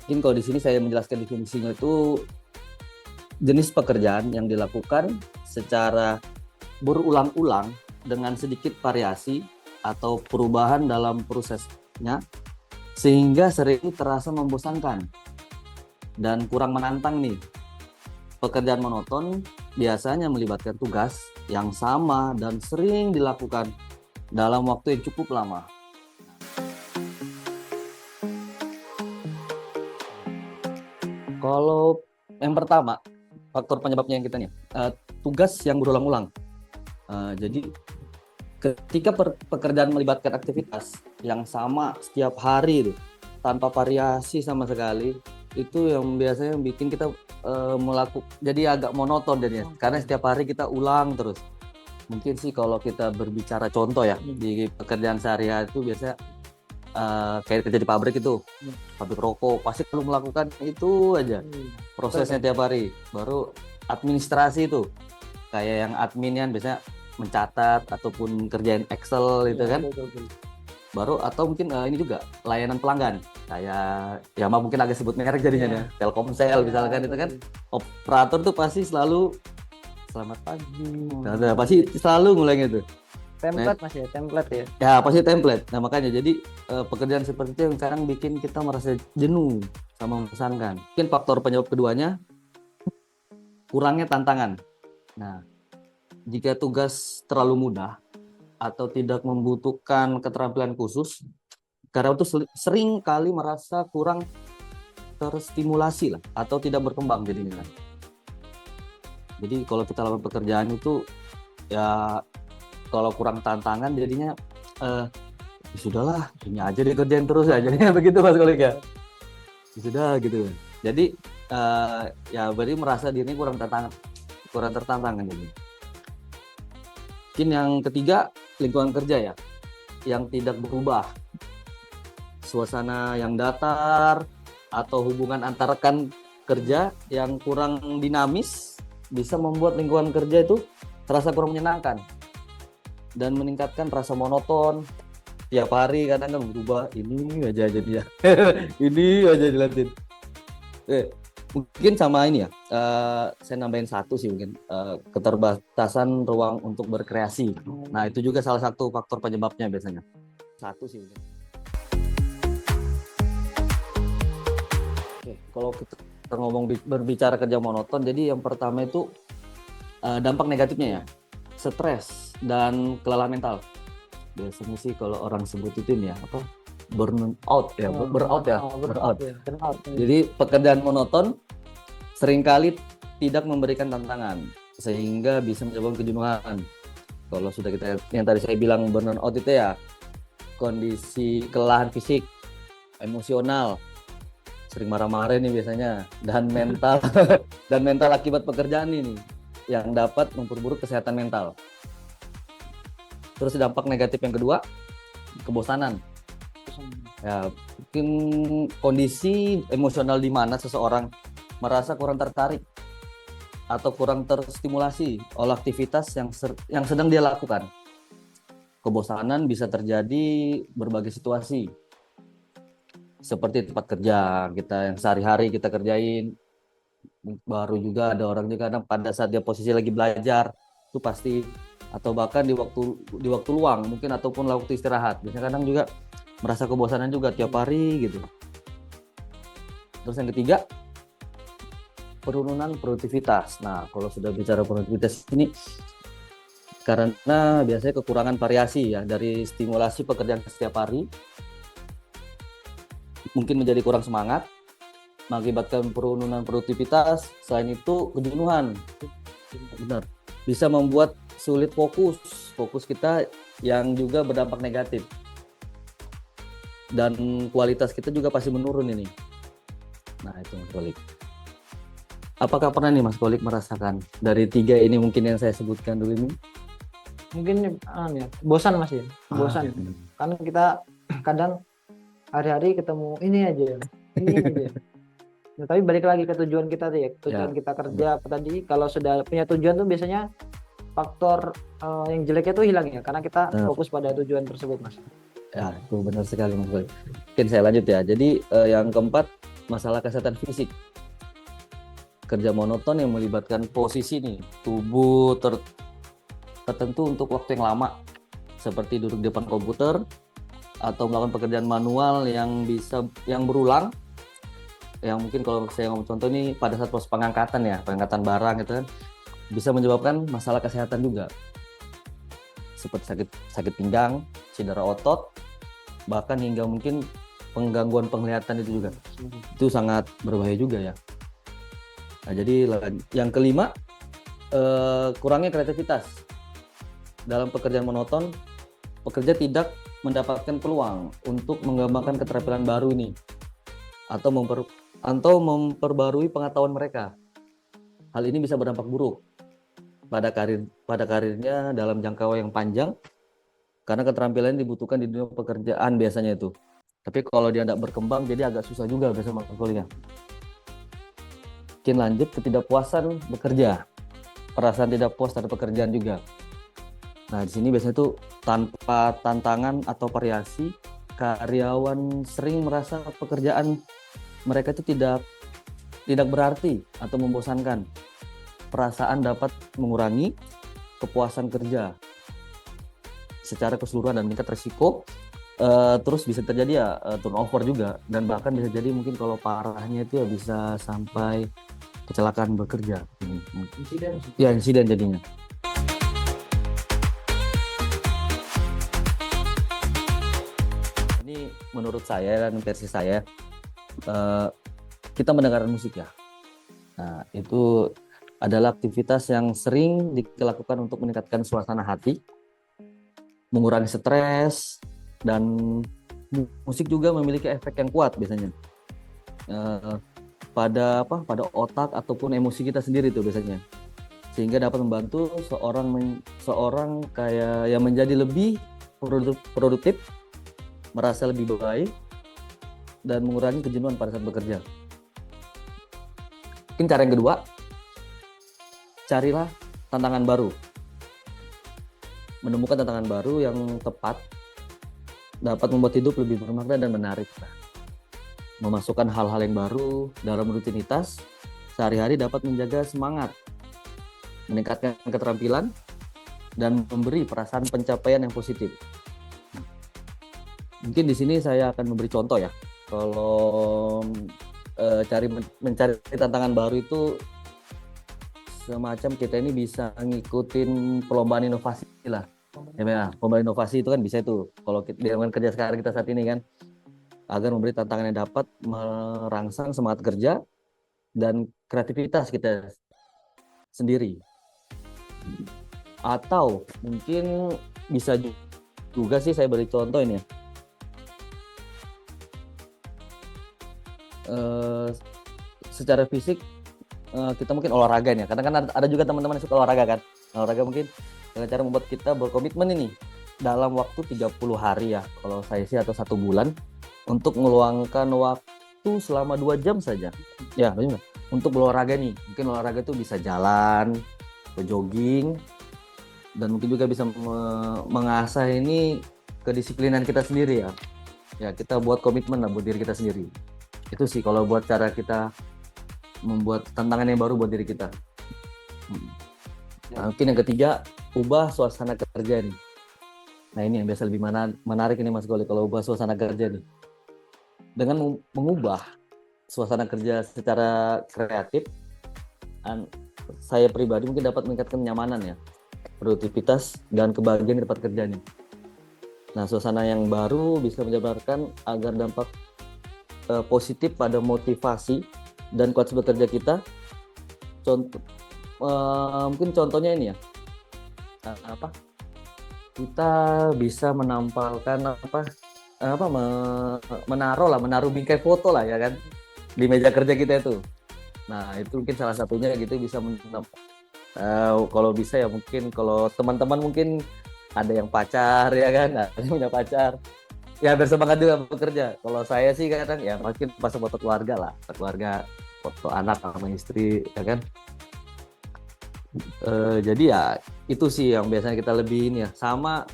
Mungkin kalau di sini saya menjelaskan definisinya itu jenis pekerjaan yang dilakukan secara berulang-ulang dengan sedikit variasi atau perubahan dalam prosesnya sehingga sering terasa membosankan dan kurang menantang nih. Pekerjaan monoton biasanya melibatkan tugas yang sama dan sering dilakukan dalam waktu yang cukup lama. Kalau yang pertama, faktor penyebabnya yang kita nih, tugas yang berulang-ulang. Jadi ketika pekerjaan melibatkan aktivitas yang sama setiap hari itu, tanpa variasi sama sekali, itu yang biasanya bikin kita jadi agak monoton jadinya. Karena setiap hari kita ulang terus. Mungkin sih kalau kita berbicara contoh ya, di pekerjaan sehari-hari itu biasanya kayak kerja di pabrik itu, pabrik rokok, pasti perlu melakukan itu aja prosesnya tiap hari. Baru administrasi itu, kayak yang admin biasanya mencatat ataupun kerjain Excel itu kan. Baru atau mungkin ini juga layanan pelanggan, kayak ya mungkin agak sebut merek jadinya ya, Telkomsel misalkan itu kan, operator tuh pasti selalu selamat pagi, nah, pasti selalu ngulangin itu. Template Mas ya, template ya. Ya pasti template. Nah makanya jadi pekerjaan seperti itu yang sekarang bikin kita merasa jenuh sama membosankan. Mungkin faktor penyebab keduanya kurangnya tantangan. Nah jika tugas terlalu mudah atau tidak membutuhkan keterampilan khusus, karyawan itu sering kali merasa kurang terstimulasi lah atau tidak berkembang jadinya. Jadi kalau kita lakukan pekerjaan itu ya kalau kurang tantangan jadinya sudahlah ini aja dikerjain terus aja jadinya begitu Mas Kolik ya. Sudah gitu. Jadi ya berarti merasa dirinya kurang tertantang jadi. Mungkin yang ketiga lingkungan kerja ya yang tidak berubah. Suasana yang datar atau hubungan antar rekan kerja yang kurang dinamis bisa membuat lingkungan kerja itu terasa kurang menyenangkan dan meningkatkan rasa monoton. Tiap hari kadang kan berubah, ini aja jadinya. Ini aja dilanjutin. Mungkin sama ini ya, saya nambahin satu sih mungkin, keterbatasan ruang untuk berkreasi. Nah itu juga salah satu faktor penyebabnya biasanya. Satu sih mungkin. Oke, kalau kita berbicara kerja monoton, jadi yang pertama itu dampak negatifnya ya, stres dan kelelahan mental. Biasanya sih kalau orang sebut itu ini ya apa, burnout ya, burnout. Jadi pekerjaan monoton seringkali tidak memberikan tantangan sehingga bisa menyebabkan kejenuhan. Kalau sudah kita yang tadi saya bilang burnout itu ya kondisi kelelahan fisik, emosional, sering marah-marah nih biasanya, dan mental dan mental akibat pekerjaan ini yang dapat memperburuk kesehatan mental. Terus dampak negatif yang kedua, kebosanan. Ya, mungkin kondisi emosional di mana seseorang merasa kurang tertarik atau kurang terstimulasi oleh aktivitas yang sedang dia lakukan. Kebosanan bisa terjadi berbagai situasi, seperti tempat kerja kita yang sehari-hari kita kerjain. Baru juga ada orang juga kadang pada saat dia posisi lagi belajar itu pasti, atau bahkan di waktu luang mungkin ataupun waktu istirahat. Biasanya kadang juga merasa kebosanan juga tiap hari gitu. Terus yang ketiga, penurunan produktivitas. Nah, kalau sudah bicara produktivitas ini karena biasanya kekurangan variasi ya dari stimulasi pekerjaan setiap hari, mungkin menjadi kurang semangat, mengakibatkan penurunan produktivitas. Selain itu kejenuhan, benar, bisa membuat sulit fokus kita yang juga berdampak negatif, dan kualitas kita juga pasti menurun ini. Nah itu Mas Kolik. Apakah pernah nih Mas Kolik merasakan dari tiga ini mungkin yang saya sebutkan dulu ini? Mungkin ya, bosan Mas ya, bosan. Karena kita kadang hari-hari ketemu ini aja. Nah, tapi balik lagi ke tujuan kita tuh ya, tujuan kita kerja apa tadi. Kalau sudah punya tujuan tuh biasanya faktor yang jeleknya tuh hilang ya, karena kita fokus pada tujuan tersebut Mas. Ya itu benar sekali Mas Kolik. Mungkin saya lanjut ya. Jadi yang keempat, masalah kesehatan fisik. Kerja monoton yang melibatkan posisi nih tubuh tertentu untuk waktu yang lama, seperti duduk di depan komputer atau melakukan pekerjaan manual yang berulang, yang mungkin kalau saya ngomong contoh ini pada saat proses pengangkatan barang gitu kan, bisa menyebabkan masalah kesehatan juga, seperti sakit pinggang, cedera otot, bahkan hingga mungkin penggangguan penglihatan itu juga. Itu sangat berbahaya juga ya. Nah, jadi yang kelima, kurangnya kreativitas. Dalam pekerjaan monoton, pekerja tidak mendapatkan peluang untuk mengembangkan keterampilan baru nih, atau memperbarui pengetahuan mereka. Hal ini bisa berdampak buruk pada karirnya dalam jangka yang panjang, karena keterampilan dibutuhkan di dunia pekerjaan biasanya itu. Tapi kalau dia tidak berkembang, jadi agak susah juga biasa Mas Goli ya. Mungkin lanjut, ketidakpuasan bekerja, perasaan tidak puas terhadap pekerjaan juga. Nah, di sini biasanya tuh tanpa tantangan atau variasi, karyawan sering merasa pekerjaan mereka itu tidak berarti atau membosankan. Perasaan dapat mengurangi kepuasan kerja secara keseluruhan dan meningkat resiko. Terus bisa terjadi ya turnover juga, dan bahkan bisa jadi mungkin kalau parahnya itu ya bisa sampai kecelakaan bekerja. Insiden jadinya. Ini menurut saya dan versi saya, kita mendengarkan musik ya. Nah, itu adalah aktivitas yang sering dilakukan untuk meningkatkan suasana hati, mengurangi stres, dan musik juga memiliki efek yang kuat biasanya pada otak ataupun emosi kita sendiri tuh biasanya, sehingga dapat membantu seorang kayak yang menjadi lebih produktif, merasa lebih baik, dan mengurangi kejenuhan pada saat bekerja. Mungkin cara yang kedua, carilah tantangan baru. Menemukan tantangan baru yang tepat dapat membuat hidup lebih bermakna dan menarik. Memasukkan hal-hal yang baru dalam rutinitas sehari-hari dapat menjaga semangat, meningkatkan keterampilan, dan memberi perasaan pencapaian yang positif. Mungkin di sini saya akan memberi contoh ya. Kalau mencari tantangan baru itu semacam kita ini bisa ngikutin perlombaan inovasi lah. Ya, perlombaan inovasi itu kan bisa itu. Kalau dengan kerja sekarang kita saat ini kan, agar memberi tantangan yang dapat merangsang semangat kerja dan kreativitas kita sendiri. Atau mungkin bisa juga sih saya beri contoh ini ya. Secara fisik kita mungkin olahraga nih, karena kan ada juga teman-teman yang suka olahraga kan. Olahraga mungkin dengan cara membuat kita berkomitmen ini dalam waktu 30 hari ya, kalau saya sih, atau 1 bulan, untuk meluangkan waktu selama 2 jam saja. Ya, benar. Untuk berolahraga nih, mungkin olahraga itu bisa jalan, atau jogging, dan mungkin juga bisa mengasah ini kedisiplinan kita sendiri ya. Ya, kita buat komitmen lah buat diri kita sendiri. Itu sih kalau buat cara kita membuat tantangan yang baru buat diri kita. Nah, mungkin yang ketiga, ubah suasana kerja nih. Nah, ini yang biasa lebih menarik ini Mas Goli, kalau ubah suasana kerja nih. Dengan mengubah suasana kerja secara kreatif, saya pribadi mungkin dapat meningkatkan kenyamanan ya, produktivitas, dan kebahagiaan di tempat kerja nih. Nah, suasana yang baru bisa menjabarkan agar dampak positif pada motivasi dan kualitas bekerja kita. Mungkin contohnya ini ya, kita bisa menampalkan menaruh bingkai foto lah ya kan di meja kerja kita itu. Nah, itu mungkin salah satunya gitu, bisa kalau bisa ya, mungkin kalau teman-teman mungkin ada yang pacar ya kan, ada yang punya pacar ya, bersemangat juga bekerja. Kalau saya sih kadang ya mungkin pas foto keluarga lah, keluarga, foto anak sama istri ya kan. Jadi ya itu sih yang biasanya kita lebihin ya. Sama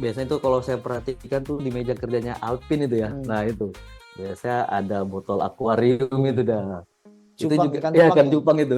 biasanya tuh kalau saya perhatikan tuh di meja kerjanya Alpin itu ya. Nah, itu Biasanya ada botol akuarium itu dah. Itu Cupang, juga ikan ya cupang kan ya? cupang itu.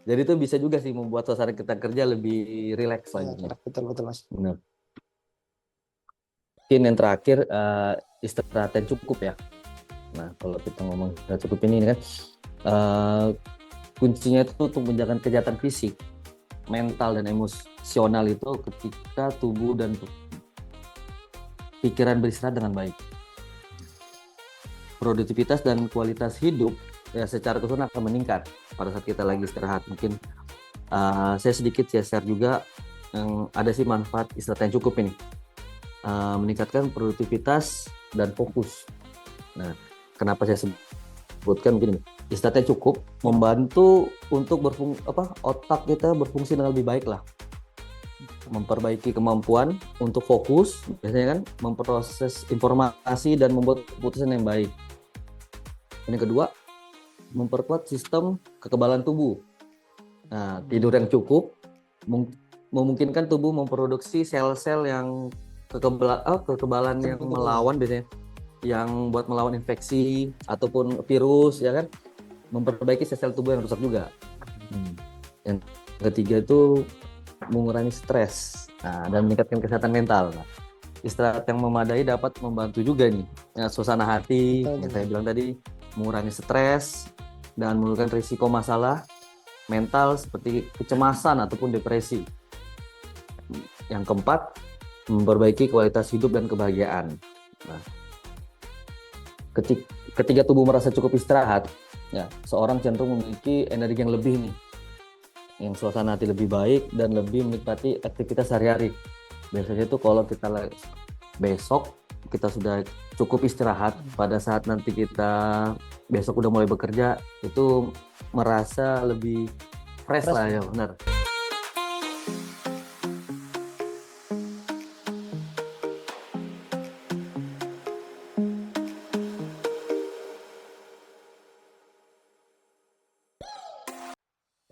Jadi itu bisa juga sih membuat suasana kita kerja lebih rileks Ya, lagi. betul betul Mas. Benar. Mungkin yang terakhir istirahat yang cukup ya. Nah, kalau kita ngomong istirahat cukup ini kan eh, kuncinya itu untuk menjaga kesehatan fisik, mental dan emosional itu ketika tubuh dan pikiran beristirahat dengan baik. Produktivitas dan kualitas hidup ya secara keseluruhan akan meningkat pada saat kita lagi istirahat. Mungkin saya sedikit share juga yang ada sih manfaat istirahat yang cukup ini. Meningkatkan produktivitas dan fokus. Nah, kenapa saya sebutkan begini? Istirahat yang cukup membantu untuk otak kita berfungsi dengan lebih baik lah. Memperbaiki kemampuan untuk fokus, biasanya kan memproses informasi dan membuat keputusan yang baik. Yang kedua, memperkuat sistem kekebalan tubuh. Nah, tidur yang cukup memungkinkan tubuh memproduksi sel-sel yang kekebalan yang melawan biasanya, yang buat melawan infeksi ataupun virus, ya kan, memperbaiki sel-sel tubuh yang rusak juga. Yang ketiga itu mengurangi stres, dan meningkatkan kesehatan mental. Nah, istirahat yang memadai dapat membantu juga nih suasana hati yang saya bilang tadi, mengurangi stres dan menurunkan risiko masalah mental seperti kecemasan ataupun depresi. Yang keempat, memperbaiki kualitas hidup dan kebahagiaan. Nah, ketika tubuh merasa cukup istirahat, ya seorang cenderung memiliki energi yang lebih nih, yang suasana hati lebih baik dan lebih menikmati aktivitas sehari-hari. Biasanya itu kalau kita besok kita sudah cukup istirahat, pada saat nanti kita besok udah mulai bekerja itu merasa lebih fresh lah ya, benar.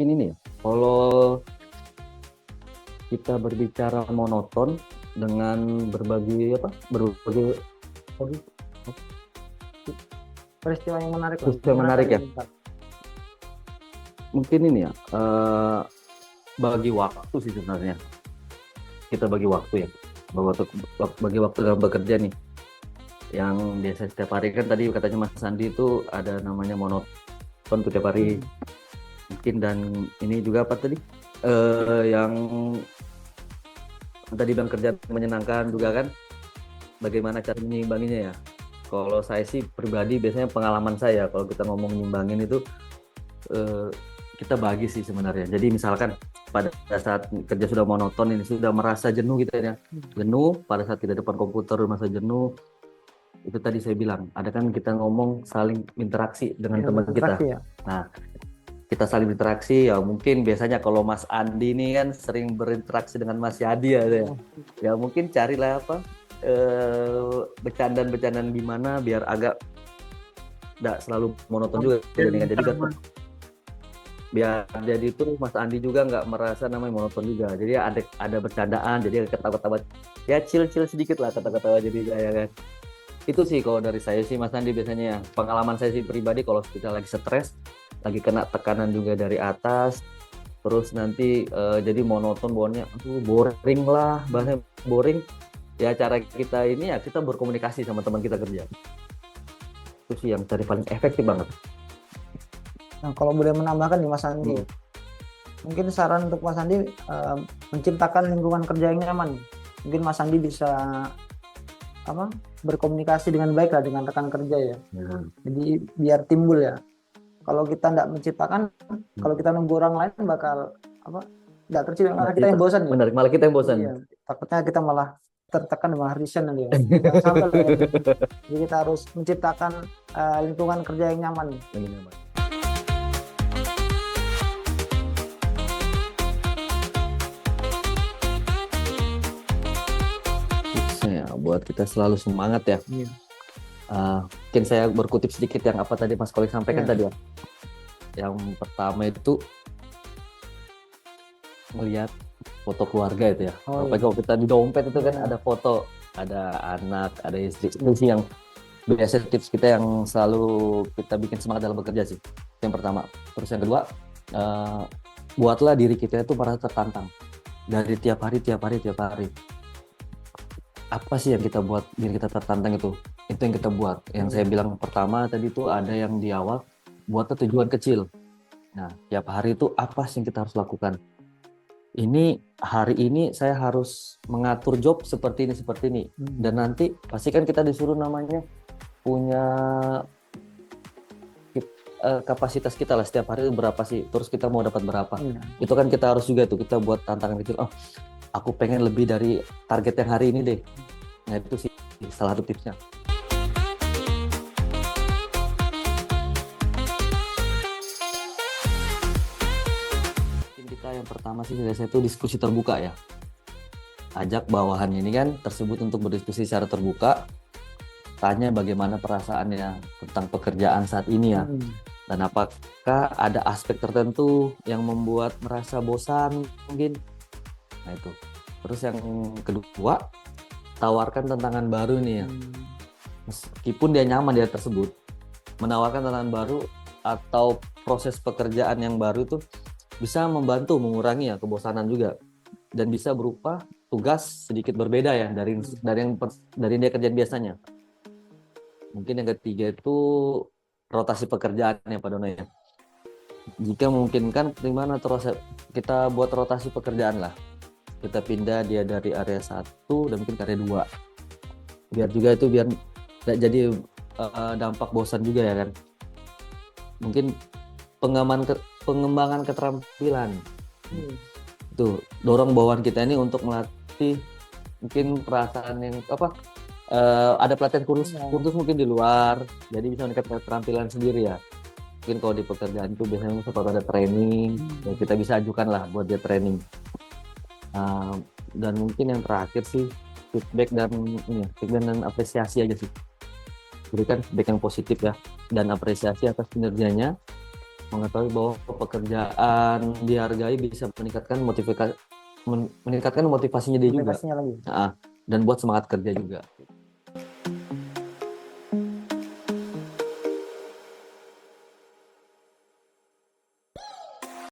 Ini nih, kalau kita berbicara monoton dengan berbagai Peristiwa yang menarik. peristiwa menarik ya. Mungkin ini ya, bagi waktu sih sebenarnya. Kita bagi waktu ya, bagi waktu dalam bekerja nih. Yang biasa setiap hari kan tadi katanya Mas Sandi itu ada namanya monoton setiap hari. Mungkin dan ini juga apa tadi? Yang tadi bilang kerja menyenangkan juga kan. Bagaimana cara menyimbanginya ya? Kalau saya sih pribadi biasanya pengalaman saya kalau kita ngomong nyimbangin itu kita bagi sih sebenarnya. Jadi misalkan pada saat kerja sudah monoton ini, sudah merasa jenuh gitu ya, jenuh pada saat kita depan komputer merasa jenuh, itu tadi saya bilang ada kan kita ngomong saling interaksi dengan teman kita. Ya. Nah, kita saling interaksi ya, mungkin biasanya kalau Mas Andi ini kan sering berinteraksi dengan Mas Yadi ya mungkin carilah bercandaan gimana biar agak tidak selalu monoton juga jadi biar jadi itu Mas Andi juga nggak merasa namanya monoton juga, jadi ada bercandaan, jadi ketawa-ketawa ya, chill sedikit lah, ketawa-ketawa jadi ya kan. Itu sih kalau dari saya sih Mas Andi, biasanya pengalaman saya sih pribadi kalau kita lagi stres, lagi kena tekanan juga dari atas, terus nanti jadi monoton, boring lah, bahasanya boring ya. Cara kita ini ya kita berkomunikasi sama teman kita kerja, itu sih yang tadi paling efektif banget. Nah, kalau boleh menambahkan nih Mas Andi, mungkin saran untuk Mas Andi menciptakan lingkungan kerja yang nyaman. Mungkin Mas Andi bisa berkomunikasi dengan baik lah dengan rekan kerja ya. Jadi biar timbul ya. Kalau kita tidak menciptakan, kalau kita nunggu orang lain bakal tidak tercipta, malah kita yang bosan ya. Benar, malah kita yang bosan. Iya, takutnya kita malah tertekan, malah resign nanti ya. Sampai lah ya. Jadi kita harus menciptakan lingkungan kerja yang nyaman. Ya, buat kita selalu semangat ya. Mungkin saya berkutip sedikit yang apa tadi Mas Kolik sampaikan tadi ya. Yang pertama itu melihat foto keluarga itu ya. Apalagi kalau kita di dompet itu kan ada foto, ada anak, ada istri. Itu sih yang biasa tips kita yang selalu kita bikin semangat dalam bekerja sih. Yang pertama. Terus yang kedua, buatlah diri kita itu merasa tertantang dari tiap hari. Apa sih yang kita buat diri kita tertantang itu? Itu yang kita buat. Yang saya bilang pertama tadi itu ada yang di awal, buatlah tujuan kecil. Nah, tiap hari itu apa sih yang kita harus lakukan? Ini hari ini saya harus mengatur job seperti ini. Dan nanti pasti kan kita disuruh namanya punya kapasitas kita lah, setiap hari berapa sih, terus kita mau dapat berapa. Itu kan kita harus juga tuh, kita buat tantangan kecil. Oh, aku pengen lebih dari target yang hari ini deh. Nah, itu sih salah satu tipsnya. Kita yang pertama sih saya itu diskusi terbuka ya. Ajak bawahan ini kan tersebut untuk berdiskusi secara terbuka. Tanya bagaimana perasaannya tentang pekerjaan saat ini ya. Dan apakah ada aspek tertentu yang membuat merasa bosan mungkin. Nah itu. Terus yang kedua, tawarkan tantangan baru nih ya. Meskipun dia nyaman di hal tersebut, menawarkan tantangan baru atau proses pekerjaan yang baru itu bisa membantu mengurangi ya kebosanan juga, dan bisa berupa tugas sedikit berbeda ya dari dia kerjaan biasanya. Mungkin yang ketiga itu rotasi pekerjaan ya Pak Dono ya. Jika memungkinkan, gimana terus kita buat rotasi pekerjaan lah. Kita pindah dia dari area 1 dan mungkin ke area 2. Biar tidak jadi dampak bosan juga ya kan. Mungkin pengembangan keterampilan. Tuh, dorong bawahan kita ini untuk melatih mungkin perasaan yang ada pelatihan kursus mungkin di luar, jadi bisa meningkatkan keterampilan sendiri ya. Mungkin kalau di pekerjaan itu biasanya seperti ada training, ya kita bisa ajukan lah buat dia training. Dan mungkin yang terakhir sih feedback dan apresiasi aja sih. Berikan feedback yang positif ya, dan apresiasi atas kinerjanya. Mengetahui bahwa pekerjaan dihargai bisa meningkatkan motivasinya dia juga. Dan buat semangat kerja juga.